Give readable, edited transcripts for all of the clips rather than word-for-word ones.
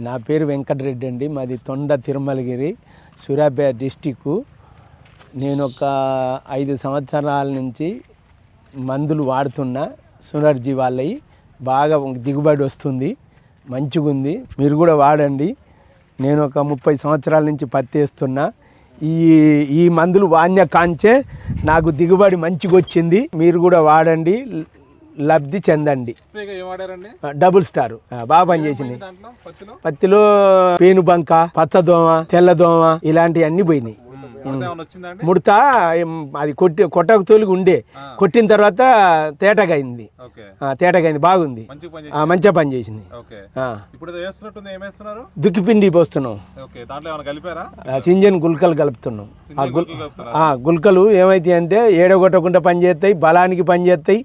నా పేరు వెంకటరెడ్డి అండి. మాది తొండ తిరుమలగిరి, సూర్యాపేట డిస్టిక్కు. నేను ఒక 5 సంవత్సరాల నుంచి మందులు వాడుతున్నా. సునర్జీ వాళ్ళవి బాగా దిగుబడి వస్తుంది, మంచిగా ఉంది. మీరు కూడా వాడండి. నేను ఒక 30 సంవత్సరాల నుంచి పత్తి వేస్తున్నా. ఈ మందులు వాడిన కాంచే నాకు దిగుబడి మంచిగా వచ్చింది. మీరు కూడా వాడండి, లబ్ధి చెందండి. డబుల్ స్టార్ బాగా పనిచేసింది. పత్తిలో పేనుబంక, పచ్చదోమ, తెల్లదోమ ఇలాంటివన్నీ పోయినాయి. ముడత అది కొట్టక తోలికి ఉండే, కొట్టిన తర్వాత తేటగైంది. బాగుంది, మంచిగా పని చేసింది. దుక్కిపిండి పోస్తున్నాం, సింజన్ గుల్కలు కలుపుతున్నాం. గుల్కలు ఏమైతాయి అంటే ఏడగొట్టకుండా పనిచేస్తాయి, బలానికి పనిచేస్తాయి,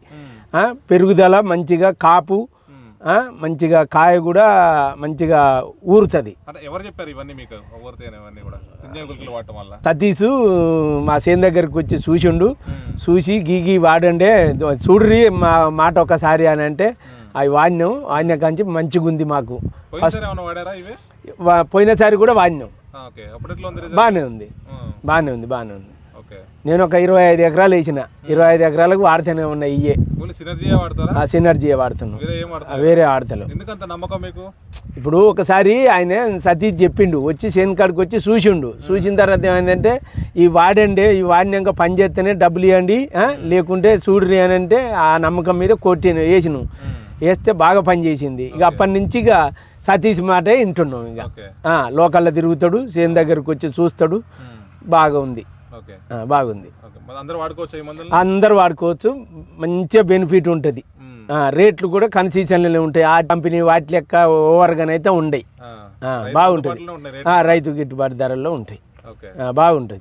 పెరుగుదల మంచిగా, కాపు మంచిగా, కాయ కూడా మంచిగా ఊరుతుంది. సతీష్ మా సేన్ దగ్గరికి వచ్చి చూసి గీగి వాడండి, చూడ్రి మా మాట ఒకసారి అని అంటే అవి వాడినాం కాంచి మంచిగా ఉంది మాకు. పోయినసారి కూడా వాడినాం, బాగానే ఉంది. నేను ఒక 25 ఎకరాలు వేసిన, 25 ఎకరాలకు వాడుతూనే ఉన్నాయి. ఇయ్యే సినర్జీ వాడుతున్నాం, వేరే వాడతలేం. ఇప్పుడు ఒకసారి ఆయన సతీష్ చెప్పిండు, వచ్చి సేన్కాడికి వచ్చి చూసిన తర్వాత ఏమైందంటే ఈ వాడినాక పని చేస్తేనే డబ్బులు ఇవ్వండి, లేకుంటే చూడ్రి అని అంటే ఆ నమ్మకం మీద వేసినాం. వేస్తే బాగా పని చేసింది. ఇక అప్పటి నుంచి ఇక సతీష్ మాటే వింటున్నాం. ఇక లోకల్లో తిరుగుతాడు, సేన్ దగ్గరకు వచ్చి చూస్తాడు. బాగుంది. అందరు వాడుకోవచ్చు, మంచిగా బెనిఫిట్ ఉంటుంది. రేట్లు కూడా కన్సెషన్లు ఉంటాయి. ఆ కంపెనీ వాటి లెక్క ఓవర్గానైతే ఉండయి, బాగుంటుంది. రైతు గిట్టుబాటు ధరల్లో ఉంటాయి, బాగుంటుంది.